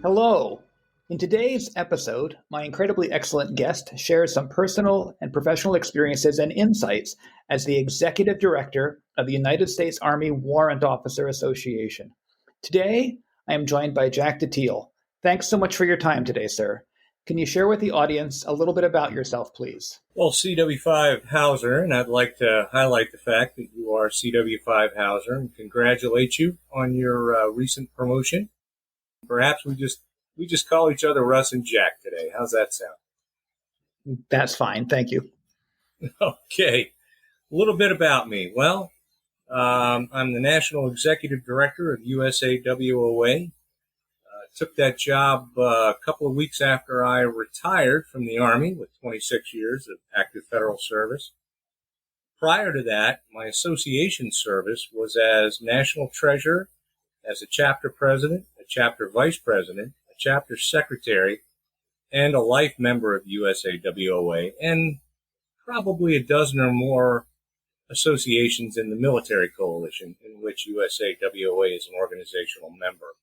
Hello. In today's episode, my incredibly excellent guest shares some personal and professional experiences and insights as the Executive Director of the United States Army Warrant Officer Association. Today, I am joined by Jack Teil. Thanks so much for your time today, sir. Can you share with the audience a little bit about yourself, please? Well, CW5 Hauser, and I'd like to highlight the fact that you are CW5 Hauser and congratulate you on your recent promotion. Perhaps we just call each other Russ and Jack today. How's that sound? That's fine. Thank you. Okay. A little bit about me. Well, I'm the National Executive Director of USAWOA. Took that job a couple of weeks after I retired from the Army with 26 years of active federal service. Prior to that, my association service was as National Treasurer, as a chapter president, a chapter vice president, a chapter secretary, and a life member of USAWOA, and probably a dozen or more associations in the military coalition in which USAWOA is an organizational member.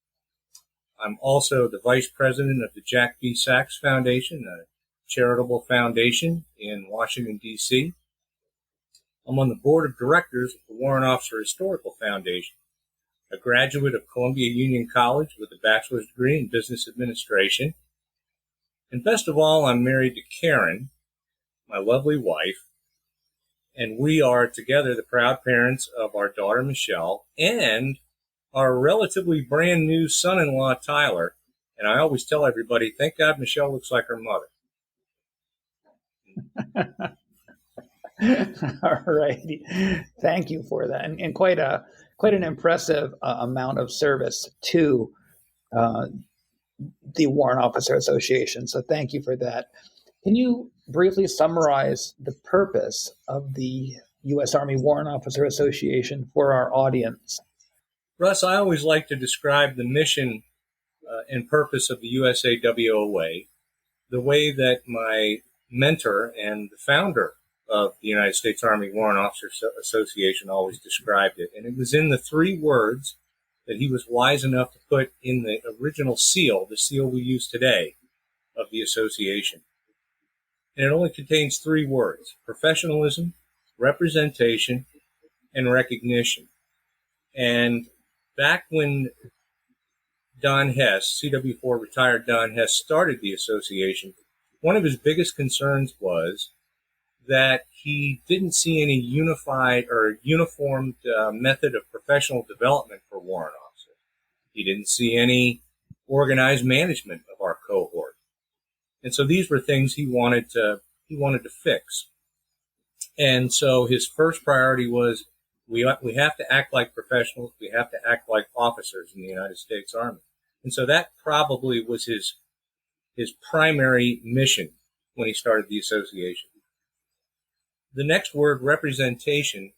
I'm also the vice president of the Jack B. Sachs Foundation, a charitable foundation in Washington, D.C. I'm on the board of directors of the Warrant Officer Historical Foundation, a graduate of Columbia Union College with a bachelor's degree in business administration. And best of all, I'm married to Karen, my lovely wife, and we are together the proud parents of our daughter, Michelle, and our relatively brand new son-in-law, Tyler. And I always tell everybody, thank God Michelle looks like her mother. All righty. Thank you for that. And quite an impressive amount of service to the Warrant Officer Association. So thank you for that. Can you briefly summarize the purpose of the U.S. Army Warrant Officer Association for our audience? Russ, I always like to describe the mission and purpose of the USAWOA the way that my mentor and the founder of the United States Army Warrant Officers Association always described it. And it was in the three words that he was wise enough to put in the original seal, the seal we use today, of the association. And it only contains three words: professionalism, representation, and recognition. And back when Don Hess, CW4 retired Don Hess, started the association, one of his biggest concerns was that he didn't see any unified or uniformed method of professional development for warrant officers. He didn't see any organized management of our cohort. And so these were things he wanted to fix. And so his first priority was we have to act like professionals. We have to act like officers in the United States Army. And so that probably was his primary mission when he started the association. The next word, representation,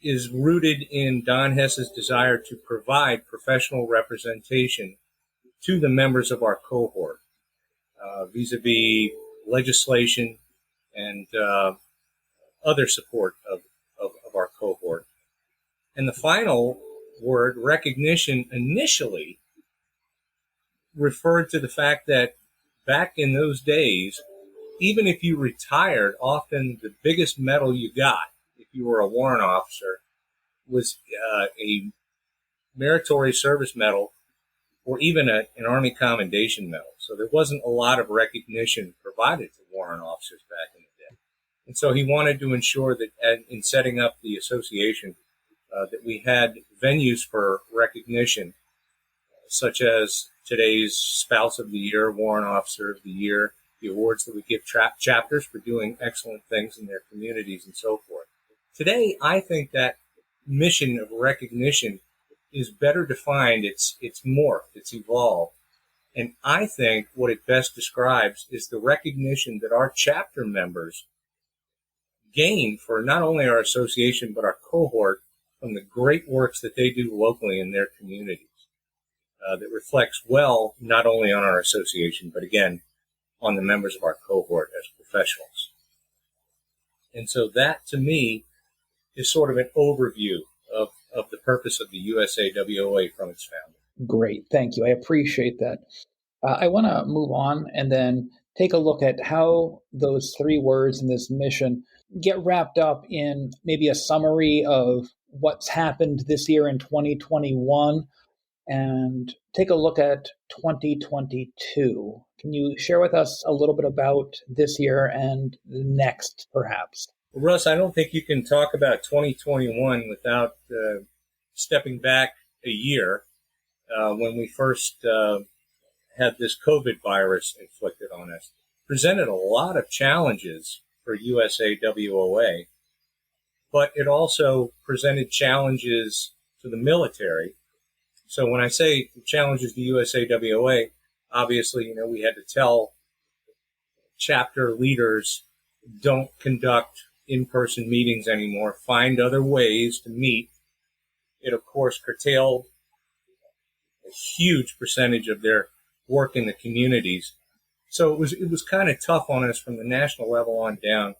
is rooted in Don Hess's desire to provide professional representation to the members of our cohort, vis-a-vis legislation and other support of our cohort. And the final word, recognition, initially referred to the fact that back in those days, even if you retired, often the biggest medal you got, if you were a warrant officer, was a meritorious service medal or even an Army Commendation Medal. So there wasn't a lot of recognition provided to warrant officers back in the day. And so he wanted to ensure that in setting up the association, that we had venues for recognition, such as today's Spouse of the Year, Warrant Officer of the Year, the awards that we give chapters for doing excellent things in their communities and so forth. Today, I think that mission of recognition is better defined. It's morphed, it's evolved And I think what it best describes is the recognition that our chapter members gain for not only our association, but our cohort from the great works that they do locally in their communities. That reflects well, not only on our association, but again, on the members of our cohort as professionals. And so that, to me, is sort of an overview of the purpose of the USAWOA from its founding. Great. Thank you. I appreciate that. I want to move on and then take a look at how those three words in this mission get wrapped up in maybe a summary of what's happened this year in 2021 and take a look at 2022. Can you share with us a little bit about this year and next, perhaps? Russ, I don't think you can talk about 2021 without stepping back a year when we first had this COVID virus inflicted on us. Presented a lot of challenges for USAWOA, but it also presented challenges to the military. So when I say challenges to USAWOA, obviously, we had to tell chapter leaders, don't conduct in-person meetings anymore, find other ways to meet. It, of course, curtailed a huge percentage of their work in the communities. So it was kind of tough on us from the national level on down.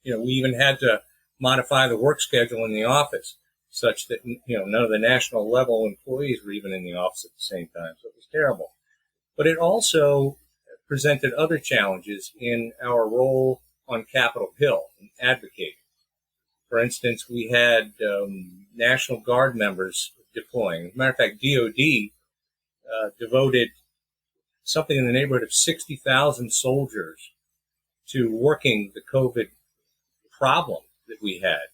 We even had to modify the work schedule in the office such that, none of the national level employees were even in the office at the same time. So it was terrible. But it also presented other challenges in our role on Capitol Hill and advocating. For instance, we had National Guard members deploying. As a matter of fact, DOD devoted something in the neighborhood of 60,000 soldiers to working the COVID problem that we had.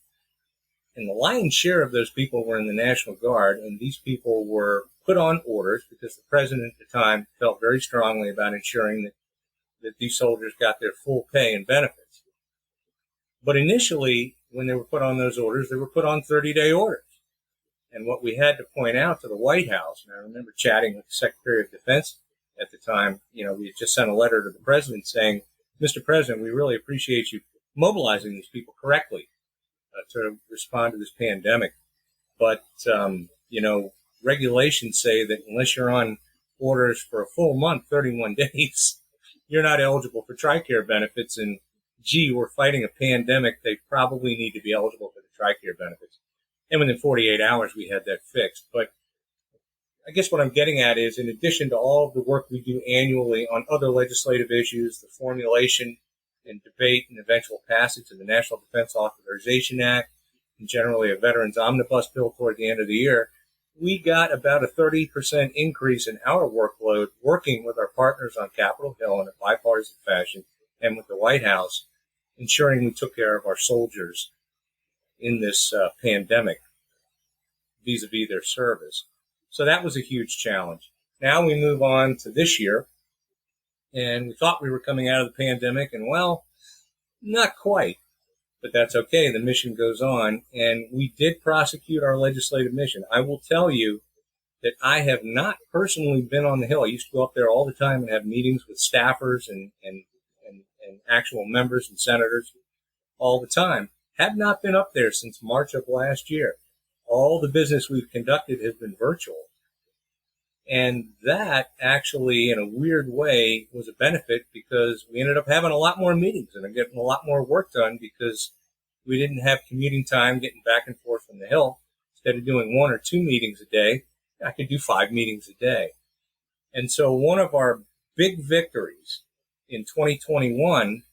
And the lion's share of those people were in the National Guard, and these people were put on orders because the president at the time felt very strongly about ensuring that these soldiers got their full pay and benefits. But initially, when they were put on those orders, they were put on 30-day orders. And what we had to point out to the White House, and I remember chatting with the Secretary of Defense at the time, we had just sent a letter to the president saying, Mr. President, we really appreciate you mobilizing these people correctly to respond to this pandemic. But, regulations say that unless you're on orders for a full month, 31 days, you're not eligible for TRICARE benefits. And, gee, we're fighting a pandemic. They probably need to be eligible for the TRICARE benefits. And within 48 hours, we had that fixed. But I guess what I'm getting at is, in addition to all of the work we do annually on other legislative issues, the formulation and debate and eventual passage of the National Defense Authorization Act, and generally a Veterans Omnibus Bill toward the end of the year, we got about a 30% increase in our workload working with our partners on Capitol Hill in a bipartisan fashion and with the White House, ensuring we took care of our soldiers in this pandemic vis-a-vis their service. So that was a huge challenge. Now we move on to this year, and we thought we were coming out of the pandemic, and well, not quite, but that's okay. The mission goes on, and we did prosecute our legislative mission. I will tell you that I have not personally been on the Hill. I used to go up there all the time and have meetings with staffers and actual members and senators all the time. Have not been up there since March of last year. All the business we've conducted has been virtual. And that actually, in a weird way, was a benefit because we ended up having a lot more meetings and getting a lot more work done because we didn't have commuting time getting back and forth from the Hill. Instead of doing 1 or 2 meetings a day, I could do 5 meetings a day. And so one of our big victories in 2021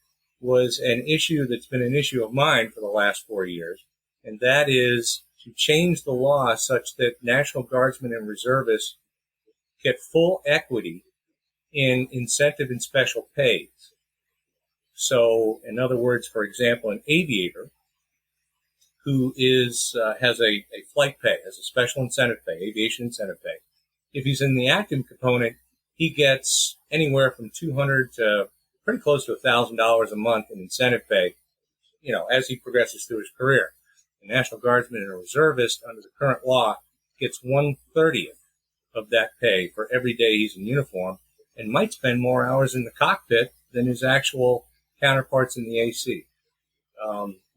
was an issue that's been an issue of mine for the last 4 years, and that is to change the law such that National Guardsmen and reservists get full equity in incentive and special pays. So, in other words, for example, an aviator who has a flight pay, has a special incentive pay, aviation incentive pay. If he's in the active component, he gets anywhere from $200 to pretty close to $1,000 a month in incentive pay, as he progresses through his career. The National Guardsman and a reservist under the current law gets 1/30 of that pay for every day he's in uniform, and might spend more hours in the cockpit than his actual counterparts in the AC.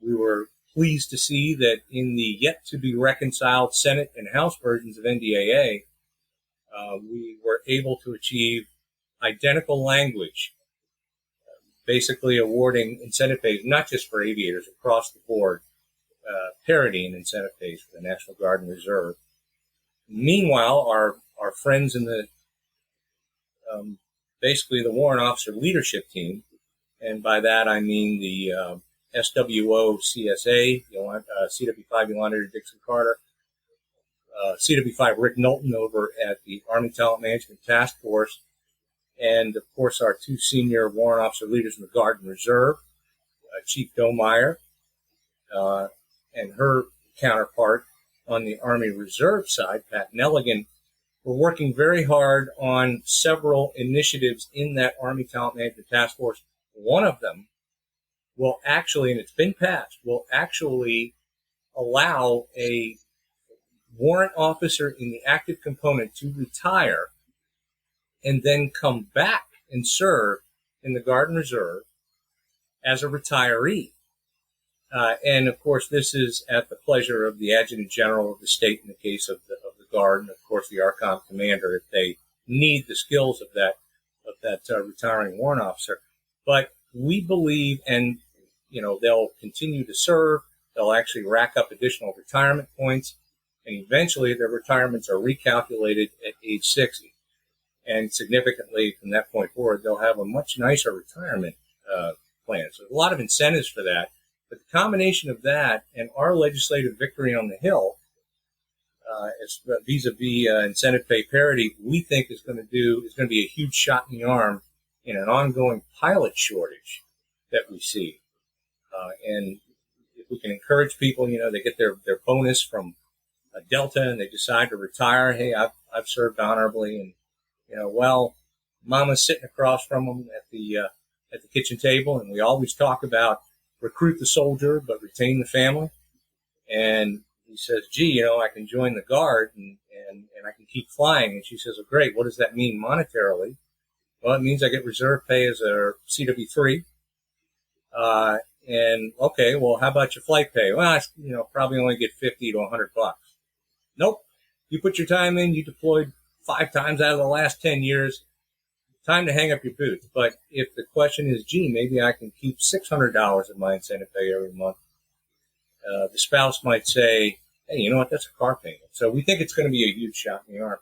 We were pleased to see that in the yet-to-be-reconciled Senate and House versions of NDAA, we were able to achieve identical language, basically awarding incentive pays, not just for aviators, across the board, parity in incentive pays for the National Guard and Reserve. Meanwhile, our friends in the basically the Warrant Officer leadership team, and by that I mean the SWO CSA, CW5 Yolanda Dixon Carter, CW5 Rick Knowlton over at the Army Talent Management Task Force, and of course our two senior warrant officer leaders in the Guard and Reserve, Chief Domeyer and her counterpart on the Army Reserve side, Pat Nelligan. We're working very hard on several initiatives in that Army Talent Management Task Force. One of them will actually, and it's been passed, will actually allow a warrant officer in the active component to retire and then come back and serve in the Guard and Reserve as a retiree. And of course, this is at the pleasure of the Adjutant General of the state in the case of the Guard, and of course the ARCOM commander if they need the skills of that retiring warrant officer. But we believe, and they'll continue to serve. They'll actually rack up additional retirement points, and eventually their retirements are recalculated at age 60. And significantly, from that point forward, they'll have a much nicer retirement plan. So a lot of incentives for that. But the combination of that and our legislative victory on the Hill, vis-a-vis incentive pay parity, we think is going to be a huge shot in the arm in an ongoing pilot shortage that we see. And if we can encourage people, they get their bonus from Delta and they decide to retire. Hey, I've served honorably, and Mama's sitting across from them at the kitchen table, and we always talk about recruit the soldier but retain the family. And he says, gee, I can join the Guard and I can keep flying. And she says, oh, great. What does that mean monetarily? Well, it means I get reserve pay as a CW3. And okay, well, how about your flight pay? Well, I, probably only get $50 to $100. Nope. You put your time in, you deployed 5 times out of the last 10 years. Time to hang up your boots. But if the question is, gee, maybe I can keep $600 of my incentive pay every month, the spouse might say, hey, you know what, that's a car payment. So we think it's going to be a huge shot in the arm.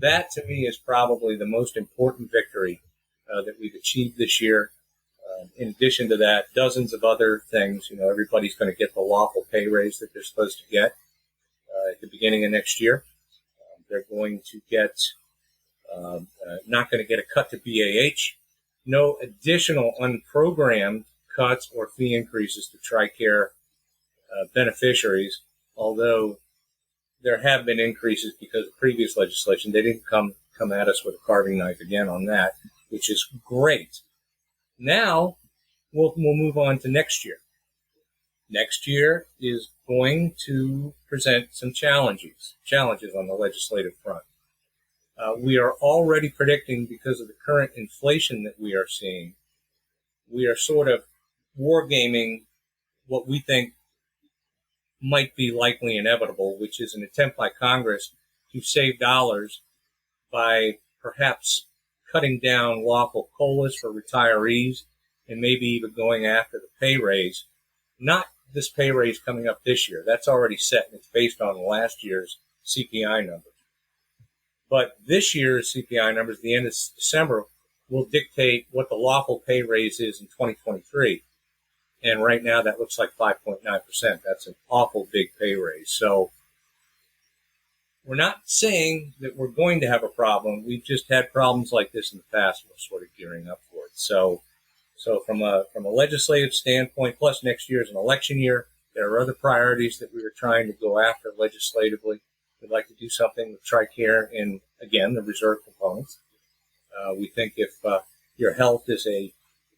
That, to me, is probably the most important victory that we've achieved this year. In addition to that, dozens of other things. Everybody's going to get the lawful pay raise that they're supposed to get at the beginning of next year. They're going to get not going to get a cut to BAH. No additional unprogrammed cuts or fee increases to TRICARE beneficiaries, although there have been increases because of previous legislation. They didn't come at us with a carving knife again on that, which is great. Now we'll move on to next year. Next year is going to present some challenges on the legislative front. We are already predicting, because of the current inflation that we are seeing, we are sort of wargaming what we think might be likely inevitable, which is an attempt by Congress to save dollars by perhaps cutting down lawful COLAs for retirees and maybe even going after the pay raise. Not this pay raise coming up this year. That's already set, and it's based on last year's CPI numbers. But this year's CPI numbers, at the end of December, will dictate what the lawful pay raise is in 2023. And right now that looks like 5.9%. That's an awful big pay raise. So we're not saying that we're going to have a problem. We've just had problems like this in the past, and we're sort of gearing up for it. So from a legislative standpoint, plus next year is an election year, there are other priorities that we were trying to go after legislatively. We'd like to do something with TRICARE and, again, the reserve components. We think if your health is a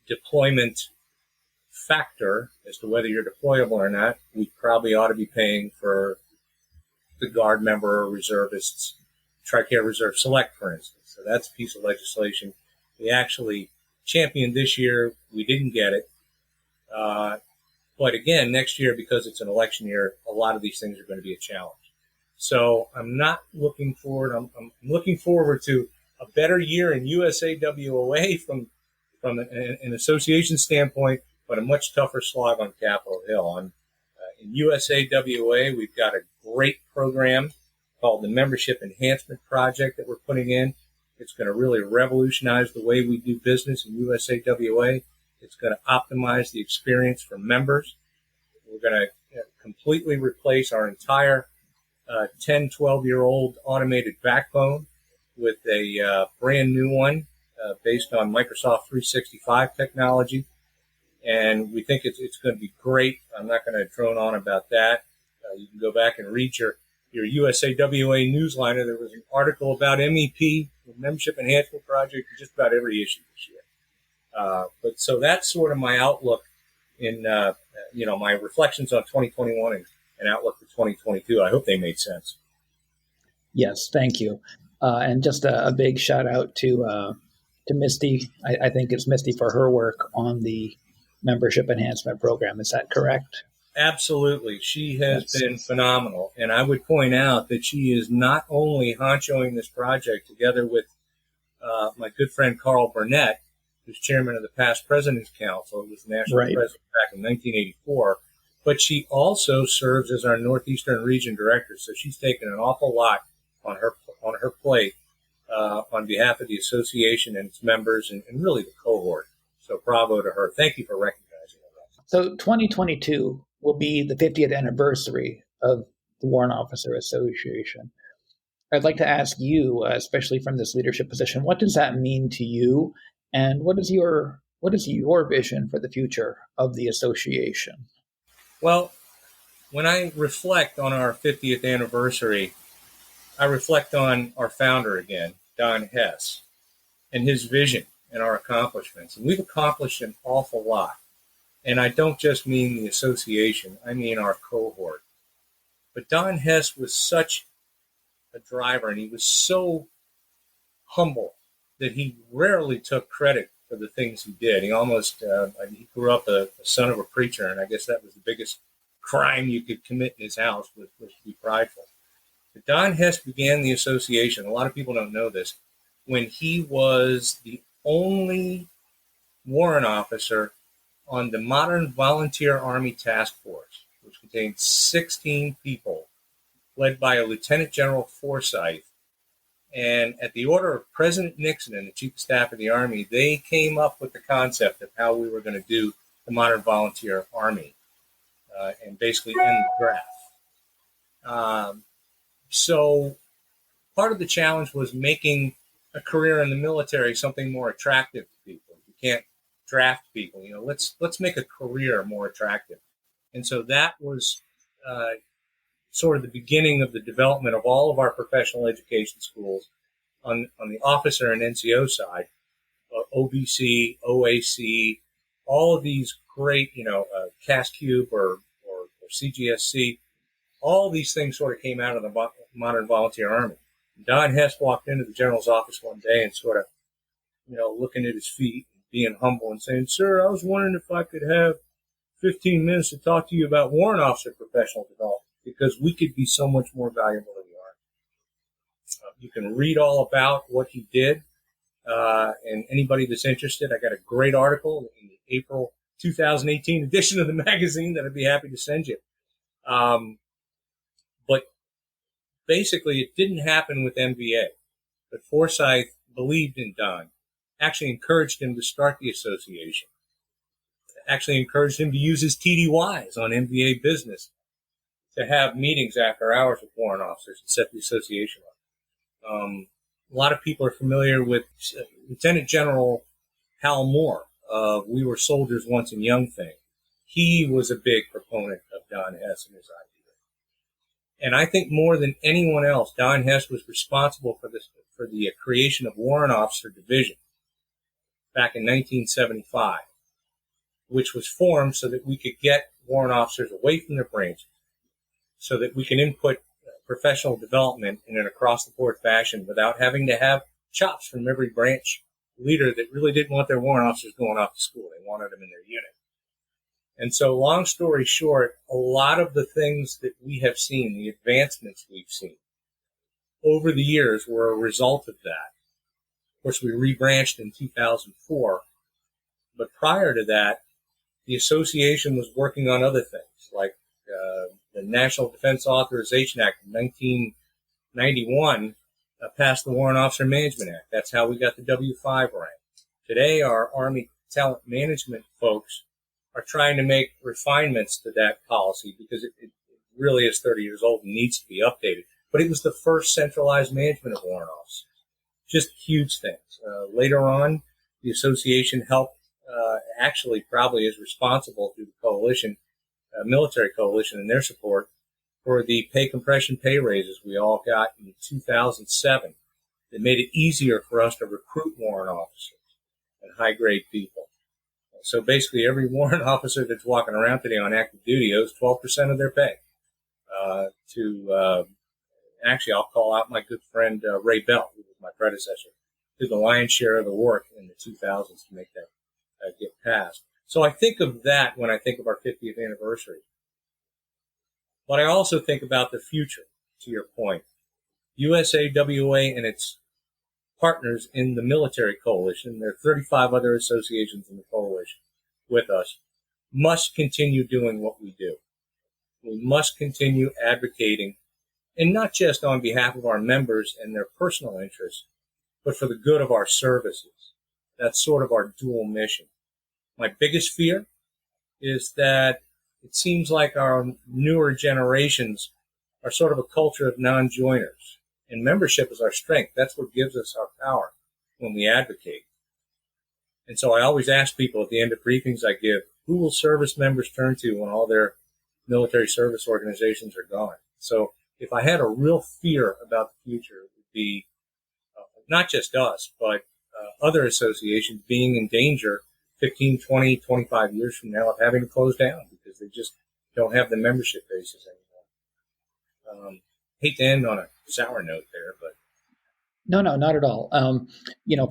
deployment factor as to whether you're deployable or not, we probably ought to be paying for the Guard member or reservist's TRICARE Reserve Select, for instance. So that's a piece of legislation we actually championed this year. We didn't get it. But again, next year, because it's an election year, a lot of these things are going to be a challenge. So I'm not looking forward. I'm looking forward to a better year in USAWOA from an association standpoint, but a much tougher slog on Capitol Hill. In USAWA, we've got a great program called the Membership Enhancement Project that we're putting in. It's going to really revolutionize the way we do business in USAWA. It's going to optimize the experience for members. We're going to completely replace our entire 10, 12-year-old automated backbone with a brand new one based on Microsoft 365 technology. And we think it's going to be great. I'm not going to drone on about that. You can go back and read your USAWA newsletter. There was an article about MEP, the Membership Enhancement Project, in just about every issue this year. But so that's sort of my outlook in, my reflections on 2021 and outlook for 2022. I hope they made sense. Yes, thank you. And just a big shout out to Misty. I think it's Misty for her work on the Membership Enhancement Program. Is that correct? Absolutely. She has been phenomenal. And I would point out that she is not only honchoing this project together with my good friend Carl Burnett, who's chairman of the Past President's Council, who was the national president back in 1984, but she also serves as our Northeastern Region Director. So she's taken an awful lot on her plate on behalf of the association and its members and really the cohort. So bravo to her. Thank you for recognizing that. So 2022 will be the 50th anniversary of the Warrant Officer Association. I'd like to ask you, especially from this leadership position, what does that mean to you, and what is your vision for the future of the association? Well, when I reflect on our 50th anniversary, I reflect on our founder again, Don Hess, and his vision and our accomplishments. And we've accomplished an awful lot. And I don't just mean the association, I mean our cohort. But Don Hess was such a driver, and he was so humble that he rarely took credit for the things he did. He almost, he grew up a son of a preacher, and I guess that was the biggest crime you could commit in his house, was to be prideful. But Don Hess began the association, a lot of people don't know this, when he was the only warrant officer on the Modern Volunteer Army Task Force, which contained 16 people, led by a Lieutenant General Forsyth. And at the order of President Nixon and the Chief of Staff of the Army, they came up with the concept of how we were going to do the Modern Volunteer Army and basically end the draft. So part of the challenge was making a career in the military something more attractive to people. You can't draft people. Let's make a career more attractive. And so that was sort of the beginning of the development of all of our professional education schools on the officer and NCO side, OBC, OAC, all of these great, CASCUBE or CGSC, all these things sort of came out of the Modern Volunteer Army. Don Hess walked into the general's office one day and sort of, looking at his feet, being humble and saying, "Sir, I was wondering if I could have 15 minutes to talk to you about warrant officer professional development, because we could be so much more valuable to the Army." You can read all about what he did, and anybody that's interested, I got a great article in the April 2018 edition of the magazine that I'd be happy to send you. But basically, it didn't happen with MVA. But Forsyth believed in Don, actually encouraged him to start the association, actually encouraged him to use his TDYs on MVA business to have meetings after hours with warrant officers and set the association up. A lot of people are familiar with Lieutenant General Hal Moore of We Were Soldiers Once and Young Thing. He was a big proponent of Don Hess and his idea. And I think more than anyone else, Don Hess was responsible for the creation of Warrant Officer Division back in 1975, which was formed so that we could get warrant officers away from their branches, so that we can professional development in an across-the-board fashion without having to have chops from every branch leader that really didn't want their warrant officers going off to school. They wanted them in their unit. And so, long story short, a lot of the things that we have seen, the advancements we've seen over the years, were a result of that. Of course, we rebranched in 2004, but prior to that, the association was working on other things, like the National Defense Authorization Act of 1991 passed the Warrant Officer Management Act. That's how we got the W-5 rank. Today, our Army talent management folks are trying to make refinements to that policy because it really is 30 years old and needs to be updated. But it was the first centralized management of warrant officers. Just huge things. Later on, the association helped, actually probably is responsible through the coalition, military coalition and their support for the pay compression pay raises we all got in 2007 that made it easier for us to recruit warrant officers and high-grade people. So basically every warrant officer that's walking around today on active duty owes 12% of their pay actually, I'll call out my good friend Ray Bell, who was my predecessor, did the lion's share of the work in the 2000s to make that get passed. So I think of that when I think of our 50th anniversary. But I also think about the future, to your point. USAWA and its partners in the military coalition, there are 35 other associations in the coalition with us, must continue doing what we do. We must continue advocating, and not just on behalf of our members and their personal interests, but for the good of our services. That's sort of our dual mission. My biggest fear is that it seems like our newer generations are sort of a culture of non-joiners, and membership is our strength. That's what gives us our power when we advocate. And so I always ask people at the end of briefings I give, who will service members turn to when all their military service organizations are gone? So if I had a real fear about the future, it would be not just us, but other associations being in danger 15, 20, 25 years from now of having to close down because they just don't have the membership basis anymore. Hate to end on a sour note there, but. No, not at all.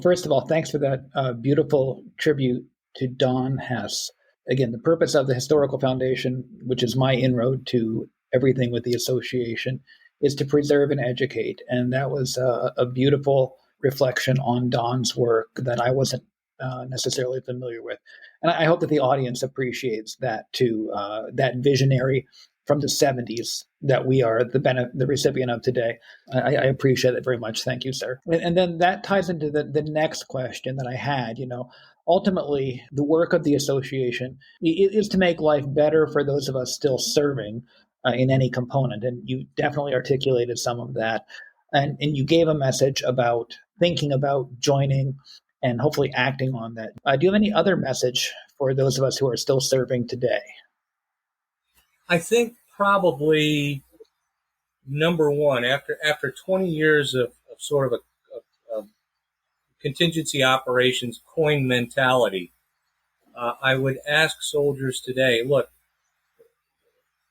First of all, thanks for that beautiful tribute to Don Hess. Again, the purpose of the Historical Foundation, which is my inroad to everything with the association, is to preserve and educate. And that was a beautiful reflection on Don's work that I wasn't necessarily familiar with. And I hope that the audience appreciates that too, that visionary from the 70s that we are the recipient of today. I appreciate it very much. Thank you, sir. And then that ties into the next question that I had. Ultimately, the work of the association is to make life better for those of us still serving in any component. And you definitely articulated some of that. And you gave a message about thinking about joining and hopefully acting on that. Do you have any other message for those of us who are still serving today? I think probably number one, after 20 years of sort of a contingency operations coin mentality, I would ask soldiers today, look,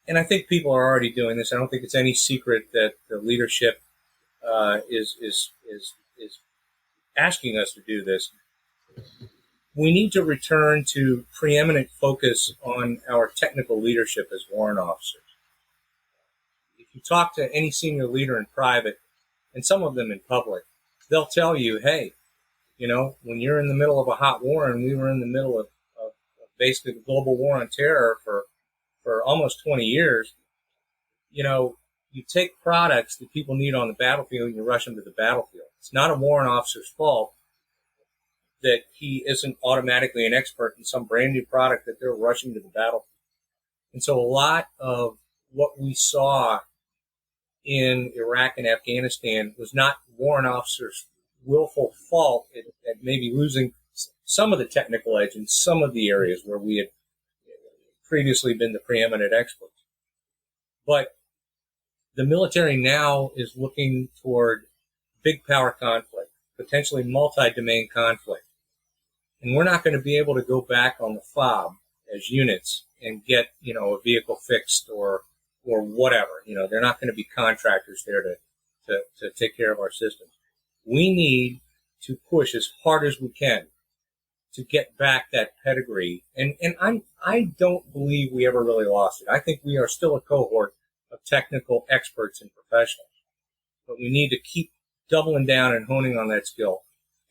and I think people are already doing this. I don't think it's any secret that the leadership is asking us to do this. We need to return to preeminent focus on our technical leadership as warrant officers. If you talk to any senior leader in private, and some of them in public, they'll tell you, hey, when you're in the middle of a hot war, and we were in the middle of basically the global war on terror for almost 20 years, you take products that people need on the battlefield and you rush them to the battlefield. It's not a warrant officer's fault that he isn't automatically an expert in some brand new product that they're rushing to the battlefield. And so a lot of what we saw in Iraq and Afghanistan was not warrant officers' willful fault at maybe losing some of the technical edge in some of the areas where we had previously been the preeminent experts. But the military now is looking toward big power conflict, potentially multi-domain conflict. And we're not going to be able to go back on the FOB as units and get, a vehicle fixed or or whatever. They're not going to be contractors there to take care of our systems. We need to push as hard as we can to get back that pedigree. And I don't believe we ever really lost it. I think we are still a cohort of technical experts and professionals. But we need to keep doubling down and honing on that skill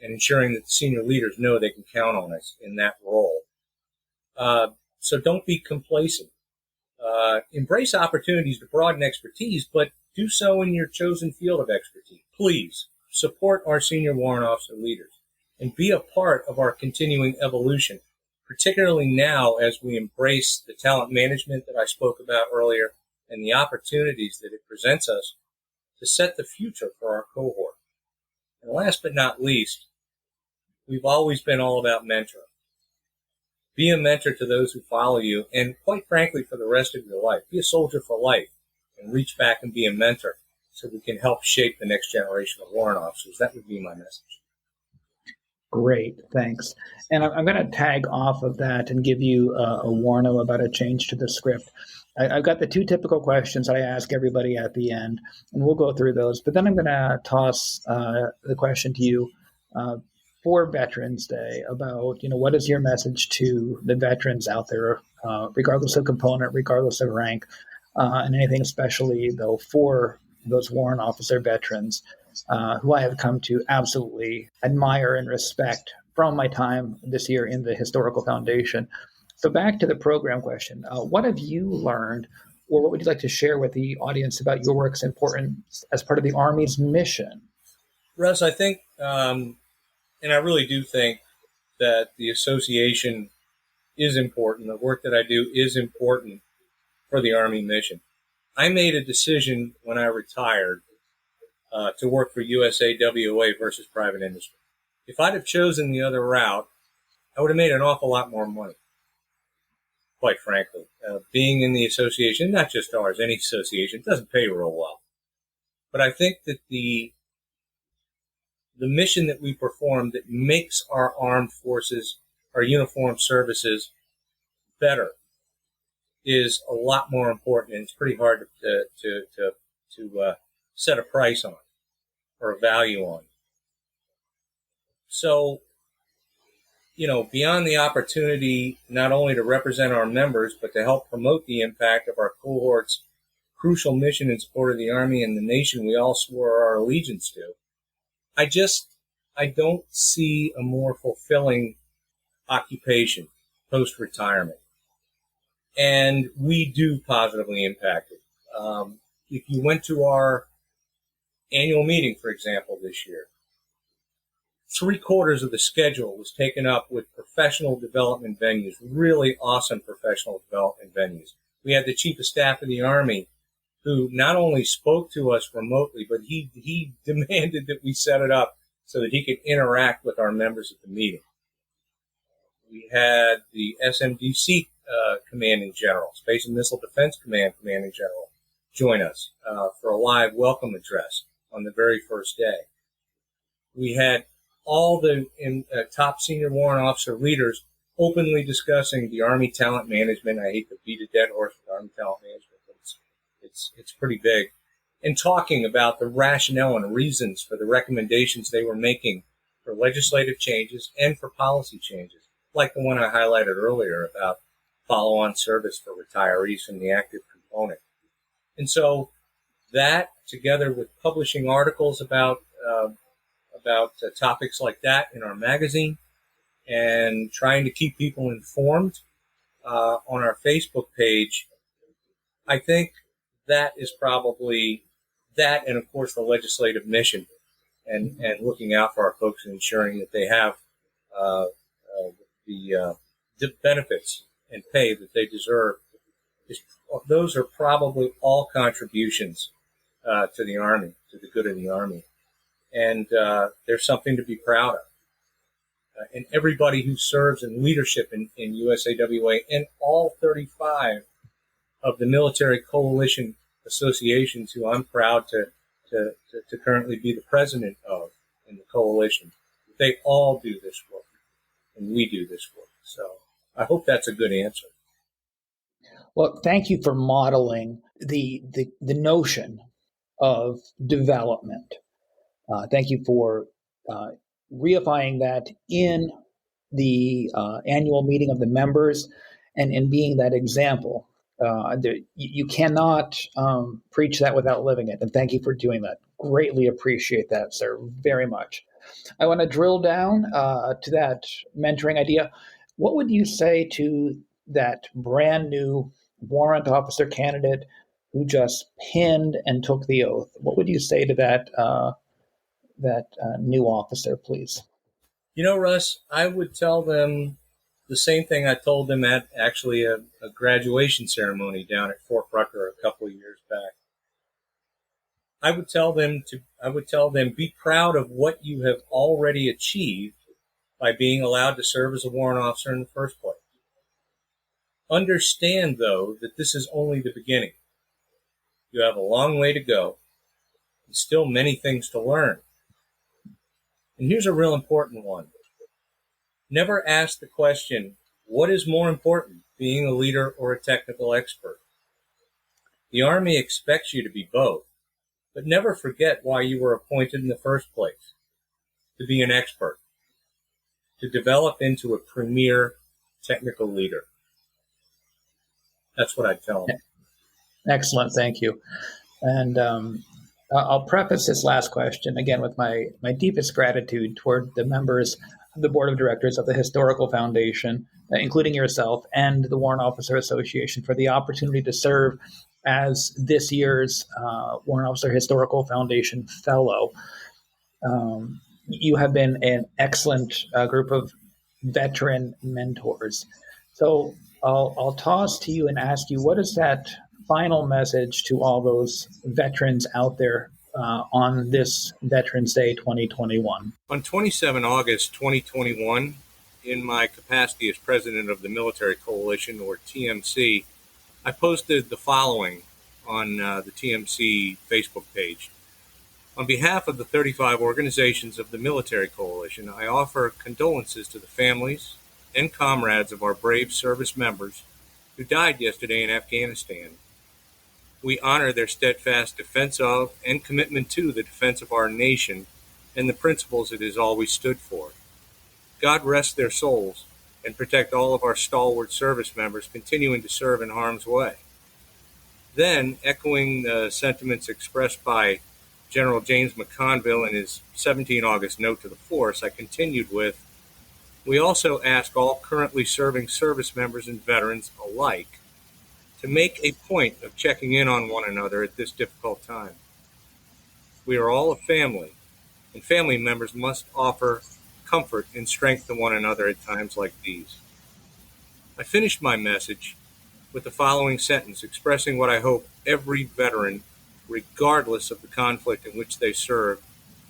and ensuring that the senior leaders know they can count on us in that role. So don't be complacent. Embrace opportunities to broaden expertise, but do so in your chosen field of expertise. Please support our senior warrant officer leaders and be a part of our continuing evolution, particularly now as we embrace the talent management that I spoke about earlier and the opportunities that it presents us to set the future for our cohort. And last but not least, we've always been all about mentoring. Be a mentor to those who follow you, and quite frankly, for the rest of your life. Be a soldier for life and reach back and be a mentor so we can help shape the next generation of warrant officers. That would be my message. Great, thanks. And I'm going to tag off of that and give you a warning about a change to the script. I've got the two typical questions I ask everybody at the end, and we'll go through those. But then I'm going to toss the question to you for Veterans Day about, what is your message to the veterans out there, regardless of component, regardless of rank, and anything especially, though, for those warrant officer veterans who I have come to absolutely admire and respect from my time this year in the Historical Foundation. So back to the program question. What have you learned, or what would you like to share with the audience about your work's importance as part of the Army's mission? Russ, I think, and I really do think that the association is important. The work that I do is important for the Army mission. I made a decision when I retired to work for USAWA versus private industry. If I'd have chosen the other route, I would have made an awful lot more money, quite frankly. Being in the association, not just ours, any association, doesn't pay real well. But I think that the mission that we perform that makes our armed forces, our uniformed services better is a lot more important, and it's pretty hard to set a price on or a value on. So, beyond the opportunity not only to represent our members, but to help promote the impact of our cohort's crucial mission in support of the Army and the nation we all swore our allegiance to, I don't see a more fulfilling occupation post-retirement. And we do positively impact it. If you went to our annual meeting, for example, this year, 3/4 of the schedule was taken up with professional development venues, really awesome professional development venues. We had the Chief of Staff of the Army, who not only spoke to us remotely, but he demanded that we set it up so that he could interact with our members at the meeting. We had the SMDC Commanding General, Space and Missile Defense Command Commanding General, join us for a live welcome address on the very first day. We had all the top senior warrant officer leaders openly discussing the Army talent management. I hate to beat a dead horse with Army talent management, but it's pretty big. And talking about the rationale and reasons for the recommendations they were making for legislative changes and for policy changes, like the one I highlighted earlier about follow-on service for retirees from the active component. And so that, together with publishing articles about topics like that in our magazine and trying to keep people informed on our Facebook page, I think that is probably that, and of course the legislative mission and looking out for our folks and ensuring that they have the benefits and pay that they deserve. Those are probably all contributions to the Army, to the good of the Army. And there's something to be proud of. And everybody who serves in leadership in USAWA and all 35 of the military coalition associations who I'm proud to currently be the president of in the coalition, they all do this work, and we do this work. So I hope that's a good answer. Well, thank you for modeling the notion of development. Thank you for reifying that in the annual meeting of the members and in being that example. You cannot preach that without living it. And thank you for doing that. Greatly appreciate that, sir, very much. I want to drill down to that mentoring idea. What would you say to that brand new warrant officer candidate who just pinned and took the oath? What would you say to that new officer, please? You know, Russ, I would tell them the same thing I told them at actually a graduation ceremony down at Fort Rucker a couple of years back. I would tell them, be proud of what you have already achieved by being allowed to serve as a warrant officer in the first place. Understand, though, that this is only the beginning. You have a long way to go, and still many things to learn. And here's a real important one. Never ask the question, what is more important, being a leader or a technical expert? The Army expects you to be both, but never forget why you were appointed in the first place, to be an expert, to develop into a premier technical leader. That's what I'd tell them. Excellent, thank you. And I'll preface this last question again with my deepest gratitude toward the members of the Board of Directors of the Historical Foundation, including yourself and the Warrant Officer Association, for the opportunity to serve as this year's Warrant Officer Historical Foundation Fellow. You have been an excellent group of veteran mentors. So I'll toss to you and ask you, what is that final message to all those veterans out there on this Veterans Day 2021? On 27 August 2021, in my capacity as president of the Military Coalition, or TMC, I posted the following on the TMC Facebook page. On behalf of the 35 organizations of the Military Coalition, I offer condolences to the families and comrades of our brave service members who died yesterday in Afghanistan. We honor their steadfast defense of and commitment to the defense of our nation and the principles it has always stood for. God rest their souls and protect all of our stalwart service members continuing to serve in harm's way. Then, echoing the sentiments expressed by General James McConville in his 17 August note to the force, I continued with, we also ask all currently serving service members and veterans alike to make a point of checking in on one another at this difficult time. We are all a family, and family members must offer comfort and strength to one another at times like these. I finished my message with the following sentence expressing what I hope every veteran, regardless of the conflict in which they serve,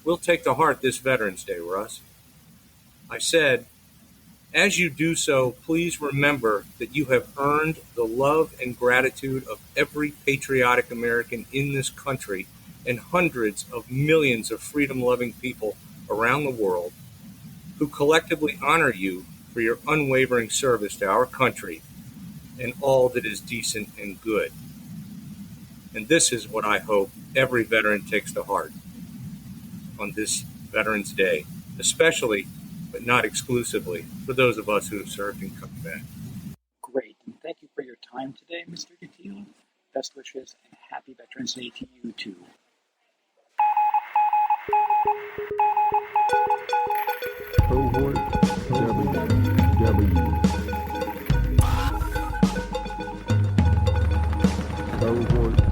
will take to heart this Veterans Day, Russ. I said, as you do so, please remember that you have earned the love and gratitude of every patriotic American in this country and hundreds of millions of freedom-loving people around the world who collectively honor you for your unwavering service to our country and all that is decent and good. And this is what I hope every veteran takes to heart on this Veterans Day, especially but not exclusively for those of us who have served in combat. Great. And thank you for your time today, Mr. Teil. Best wishes and happy Veterans Day to you too. Cohort WW. Cohort